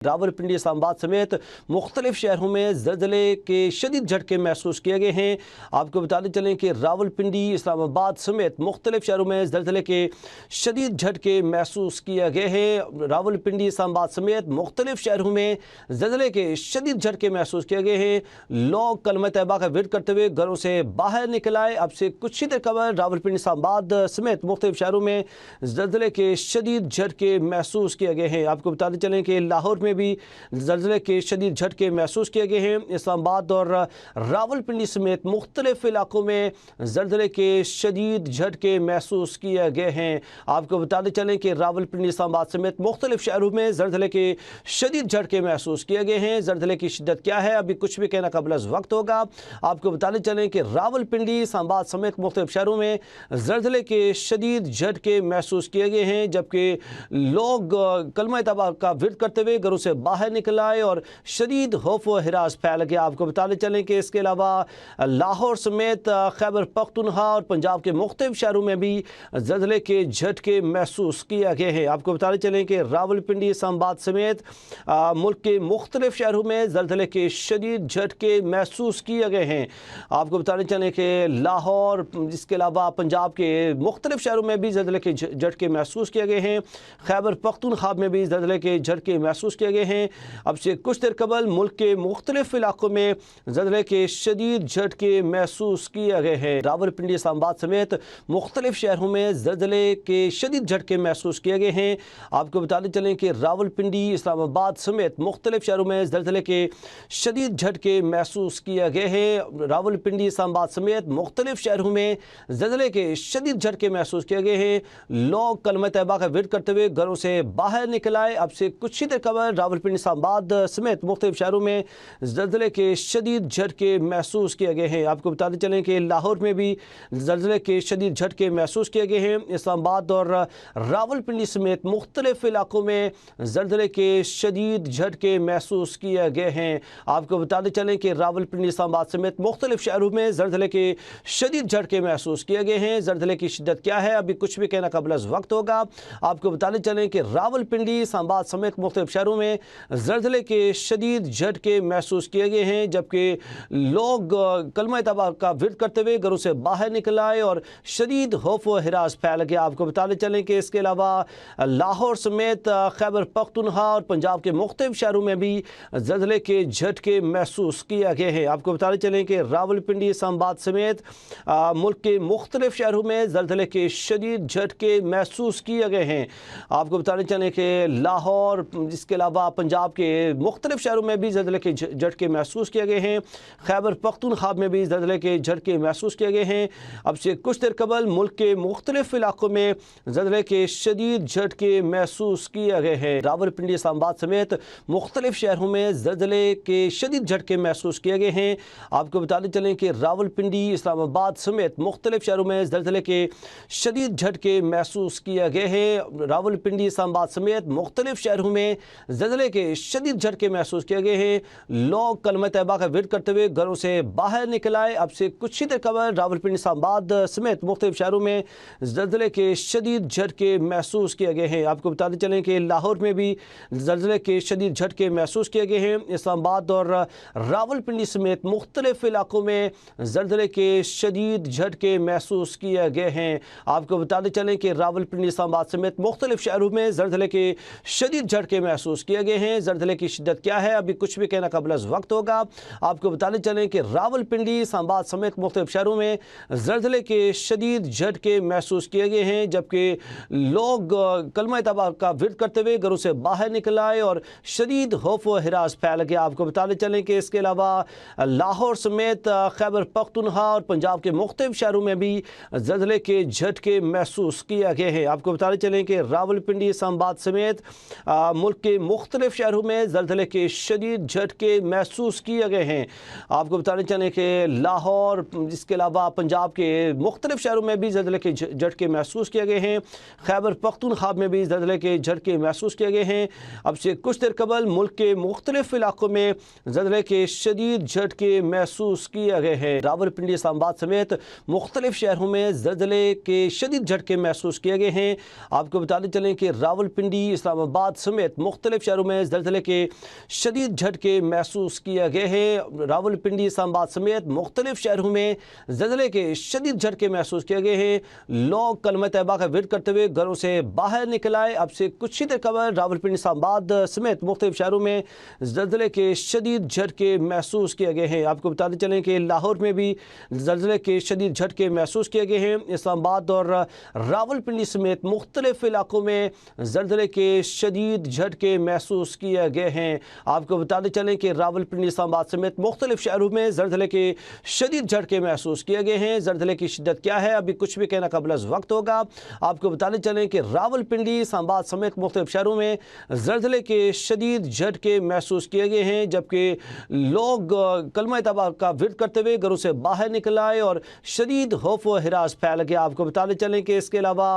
रावलपिंडी इस्लामाबाद समेत मुख्तलिफ शहरों में ज़लज़ले के शदीद झटके महसूस किए गए हैं। आपको बताते चलें कि रावलपिंडी इस्लामाबाद समेत मुख्तलिफ शहरों में ज़लज़ले के शदीद झटके महसूस किए गए हैं। रावलपिंडी इस्लामाबाद समेत मुख्तलिफ शहरों में ज़लज़ले के शदीद झटके महसूस किए गए हैं। लोग कलमा तैयबा का विर्द करते हुए घरों से बाहर निकल आए। अब से कुछ ही देर कबल रावलपिंडी इस्लामाबाद समेत मुख्तलिफ शहरों में ज़लज़ले के शदीद झटके महसूस किए गए हैं। आपको बताते चलें कि लाहौर में भी ज़लज़ले के शदीद झटके महसूस किए गए हैं। इस्लामाबाद और रावलपिंडी समेत मुख्तलिफ इलाकों में ज़लज़ले के शदीद झटके महसूस किए गए हैं। आपको बताते चलें कि रावलपिंडी इस्लामाबाद समेत मुख्तलिफ शहरों में ज़लज़ले के शदीद झटके महसूस किए गए हैं। ज़लज़ले की शिद्दत क्या है अभी कुछ भी कहना कबल अज़ वक्त होगा। आपको बताते चलें कि रावलपिंडी इस्लामाबाद समेत मुख्तलिफ शहरों में ज़लज़ले के शदीद झटके महसूस किए गए हैं, जबकि लोग कलमा तौबा का विर्द करते हुए घरों से बाहर निकल आए और शदीद खौफ व हिरास फैल गया। आपको बताते चलें कि इसके अलावा लाहौर समेत खैबर पख्तूनख्वा और पंजाब के मुख्तलिफ शहरों में भी ज़लज़ले के झटके महसूस किए गए हैं। आपको बताते चलें कि रावलपिंडी इस्लामाबाद समेत मुल्क के मुख्तलिफ शहरों में ज़लज़ले के शदीद झटके महसूस किए गए हैं। आपको बताते चलें कि लाहौर, इसके अलावा पंजाब के मुख्तलिफ शहरों में भी ज़लज़ले के झटके महसूस किए गए हैं। खैबर पख्तूनख्वा में भी ज़लज़ले के झटके महसूस किए गए हैं। अब से कुछ देर कबल मुल्क के मुख्तलिफ इलाकों में ज़लज़ले के शदीद झटके महसूस किए गए हैं। रावलपिंडी इस्लामाबाद समेत मुख्तलिफ शहरों में ज़लज़ले के शदीद झटके महसूस किए गए हैं। आपको बताते चलें कि रावलपिंडी इस्लामाबाद समेत मुख्तलिफ शहरों में ज़लज़ले के शदीद झटके महसूस किए गए हैं। रावलपिंडी इस्लामाबाद समेत मुख्तलिफ शहरों में ज़लज़ले के शदीद झटके महसूस किए गए हैं। लोग कलमा तैयबा का विर्द करते हुए घरों से बाहर निकल आए। अब से कुछ ही देर कबल रावलपिंडी इस्लामाबाद समेत मुख्तलिफ शहरों में ज़लज़ले के शदीद झटके महसूस किए गए हैं। आपको बताते चलें कि लाहौर में भी ज़लज़ले के शदीद झटके महसूस किए गए हैं। इस्लामाबाद और रावलपिंडी समेत मुख्तलिफ इलाकों में ज़लज़ले के शदीद झटके महसूस किए गए हैं। आपको बताते चलें कि रावलपिंडी इस्लामाबाद समेत मुख्तलिफ शहरों में ज़लज़ले के शदीद झटके महसूस किए गए हैं। ज़लज़ले की शिद्दत क्या है अभी कुछ भी कहना कबल अज़ वक्त होगा। आपको बताते चलें कि रावलपिंडी इस्लामाबाद समेत मुख्तलिफ शहरों में ज़लज़ले के शदीद झटके महसूस किए गए हैं, जबकि लोग कलमा तौबा का विर्द करते हुए घरों से बाहर निकल आए और शदीद खौफ व हिरास फैल गया। आपको बताते चलें कि इसके अलावा लाहौर समेत खैबर पख्तूनख्वा और पंजाब के मुख्तलिफ शहरों में भी ज़लज़ले के झटके महसूस किए गए हैं। आपको बताते चलें कि रावलपिंडी इस्लामाबाद समेत मुल्क के मुख्तलिफ शहरों में ज़लज़ले के शदीद झटके महसूस किए गए हैं। आपको बताते चलें कि लाहौर, इसके अलावा पंजाब के मुख्तलिफ शहरों में भी ज़लज़ले के झटके महसूस किए गए हैं। खैबर पख्तूनख्वा में भी ज़लज़ले के झटके महसूस किए गए हैं। अब से कुछ देर कबल मुल्क के मुख्तलिफ इलाकों में ज़लज़ले के शदीद झटके महसूस किए गए हैं। रावलपिंडी इस्लामाबाद समेत मुख्तलिफ शहरों में ज़लज़ले के शदीद झटके महसूस किए गए हैं। आपको बताते चलें कि रावलपिंडी इस्लामाबाद समेत मुख्तलिफ शहरों में ज़लज़ले के शदीद झटके महसूस किए गए हैं। रावलपिंडी इस्लामाबाद समेत मुख्तलिफ शहरों में ज़लज़ले के शदीद झटके महसूस किए गए हैं। लोग कलमा तैयबा का विर्द करते हुए घरों से बाहर निकल आए। अब से कुछ ही देर कबल रावलपिंडी इस्लामाबाद समेत मुख्तलिफ शहरों में ज़लज़ले के शदीद झटके महसूस किए गए हैं। आपको बताते चलें कि लाहौर में भी ज़लज़ले के शदीद झटके महसूस किए गए हैं। इस्लामाबाद और रावलपिंडी समेत मुख्तलिफ इलाकों में ज़लज़ले के शदीद झटके महसूस किए गए हैं। आपको बताते चलें कि रावलपिंडी इस्लामाबाद समेत मुख्तलिफ शहरों में ज़लज़ले के शदीद झटके महसूस किए गए हैं। ज़लज़ले की शिद्दत क्या है अभी कुछ भी कहना कबल अज़ वक्त होगा। आपको बताते चलें कि रावलपिंडी इस्लामाबाद समेत मुख्तलिफ शहरों में ज़लज़ले के शदीद झटके महसूस किए गए हैं, जबकि लोग कलमा तौबा का विर्द करते हुए घरों से बाहर निकल आए और शदीद खौफ व हिरास फैल गया। आपको बताते चलें कि इसके अलावा लाहौर समेत खैबर पख्तूनख्वा और पंजाब के मुख्तलिफ शहरों में भी ज़लज़ले के झटके महसूस किए गए हैं। आपको बताते चलें कि रावलपिंडी इस्लामाबाद समेत मुल्क के मुख्तलिफ शहरों में ज़लज़ले के शदीद झटके महसूस किए गए हैं। आपको बताते चलें कि लाहौर, इसके अलावा पंजाब के मुख्तलिफ शहरों में भी ज़लज़ले के झटके महसूस किए गए हैं। खैबर पख्तूनख्वा में भी ज़लज़ले के झटके महसूस किए गए हैं। अब से कुछ देर कबल मुल्क के मुख्तलिफ इलाकों में ज़लज़ले के शदीद झटके महसूस किए गए हैं। रावलपिंडी इस्लामाबाद समेत मुख्तलिफ शहरों में ज़लज़ले के शदीद झटके महसूस किए गए हैं। आपको बताते चलें कि रावलपिंडी इस्लामाबाद समेत मुख्तलिफ शहरों में ज़लज़ले के शदीद झटके महसूस किए गए हैं। रावलपिंडी, इस्लामाबाद समेत मुख्तलिफ शहरों में ज़लज़ले के शदीद झटके महसूस किए गए हैं। लोग कलमा तैयबा का विर्द करते हुए घरों से बाहर निकल आए। अब से कुछ ही देर कबल रावलपिंडी, इस्लामाबाद समेत मुख्तलिफ शहरों में ज़लज़ले के शदीद झटके महसूस किए गए हैं। आपको बताते चलें कि लाहौर में भी ज़लज़ले के शदीद झटके महसूस किए गए हैं। इस्लामाबाद और रावलपिंडी समेत मुख्तलिफ इलाकों में ज़लज़ले के शदीद झटके महसूस किए गए हैं। आपको बताते चलें कि रावलपिंडी, इस्लामाबाद समेत मुख्तलिफ शहरों में ज़लज़ले के शदीद झटके महसूस किए गए हैं। ज़लज़ले की शिद्दत क्या है अभी कुछ भी कहना कबल अज़ वक्त होगा। आपको बताते चलें कि रावलपिंडी, इस्लामाबाद समेत मुख्तलिफ शहरों में ज़लज़ले के शदीद झटके महसूस किए गए हैं, जबकि लोग कलमा तौबा का विर्द करते हुए घरों से बाहर निकल आए और शदीद खौफ व हिरास फैल गया। आपको बताते चलें कि इसके अलावा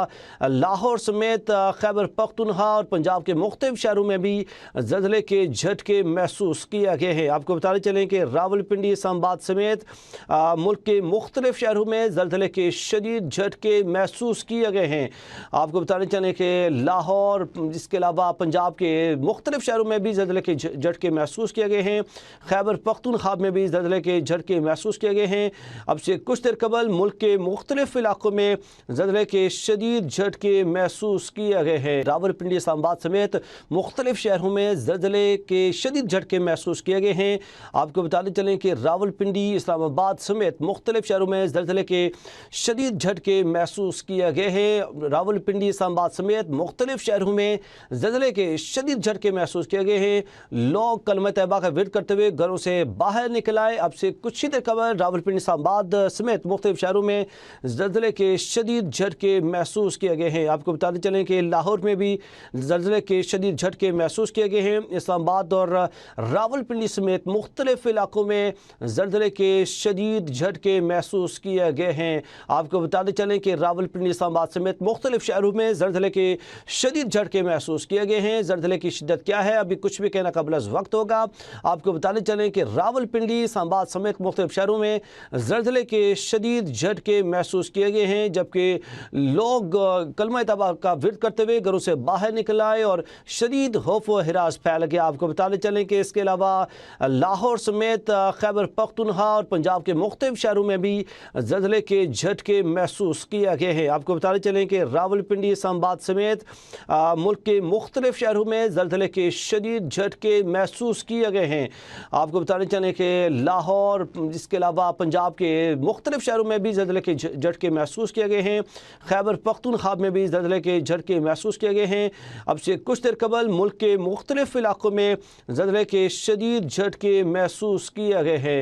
लाहौर समेत खैबर पख्तूनख्वा और पंजाब के मुख्तलिफ शहरों में भी ज़लज़ले के झटके महसूस किए गए हैं। आपको बताते चलें कि रावलपिंडी, इस्लामाबाद समेत मुल्क के मुख्तलिफ शहरों में ज़लज़ले के शदीद झटके महसूस किए गए हैं। आपको बताते चलें कि लाहौर, इसके अलावा पंजाब के मुख्तलिफ शहरों में भी ज़लज़ले के झटके महसूस किए गए हैं। खैबर पख्तूनख्वा में भी ज़लज़ले के झटके महसूस किए गए हैं। अब से कुछ देर कबल मुल्क के मुख्तलिफ इलाकों में ज़लज़ले के शदीद झटके महसूस किए गए हैं। रावलपिंडी, इस्लामाबाद समेत मुख्तलिफ शहरों में ज़लज़ले के शदीद झटके महसूस किए गए हैं। आपको बताते चलें कि रावलपिंडी, इस्लामाबाद समेत मुख्तलिफ शहरों में ज़लज़ले के शदीद झटके महसूस किए गए हैं। रावलपिंडी, इस्लामाबाद समेत मुख्तलिफ शहरों में ज़लज़ले के शदीद झटके महसूस किए गए हैं। लोग कलमा तैयबा का विर्द करते हुए घरों से बाहर निकल आए। अब से कुछ ही देर कबल रावलपिंडी, इस्लामाबाद समेत मुख्तलिफ शहरों में ज़लज़ले के शदीद झटके महसूस किए गए हैं। आपको बताते चलें कि लाहौर में भी ज़लज़ले के शदीद झटके महसूस किए गए हैं। इस्लामाबाद और रावलपिंडी समेत मुख्तलिफ इलाकों में ज़लज़ले के शदीद झटके महसूस किए गए हैं। आपको बताते चलें कि रावलपिंडी, इस्लामाबाद समेत मुख्तलिफ शहरों में ज़लज़ले के शदीद झटके महसूस किए गए हैं। ज़लज़ले की शिद्दत क्या है अभी कुछ भी कहना कबल अज़ वक्त होगा। आपको बताते चलें कि रावलपिंडी, इस्लामाबाद समेत मुख्तलिफ शहरों में ज़लज़ले के शदीद झटके महसूस किए गए हैं, जबकि लोग कलमा तौबा का विर्द करते हुए घरों से बाहर निकल आए और शदीद खौफ व हिरास फैल गया। आपको बताते चलें कि इसके अलावा लाहौर समेत खैबर पख्तूनख्वा और पंजाब के मुख्तलिफ शहरों में भी ज़लज़ले के झटके महसूस किए गए हैं। आपको बताते चलें कि रावलपिंडी, इस्लामाबाद समेत मुल्क के मुख्तलिफ शहरों में ज़लज़ले के शदीद झटके महसूस किए गए हैं। आपको बताते चलें कि लाहौर, इसके अलावा पंजाब के मुख्तलिफ शहरों में भी ज़लज़ले के झटके महसूस किए गए हैं। खैबर पख्तूनख्वा में भी ज़लज़ले के झटके महसूस किए गए हैं। अब से कुछ देर कबल मुल्क के मुख्तलिफ इलाकों में ज़लज़ले के शदीद झटके महसूस किए गए हैं।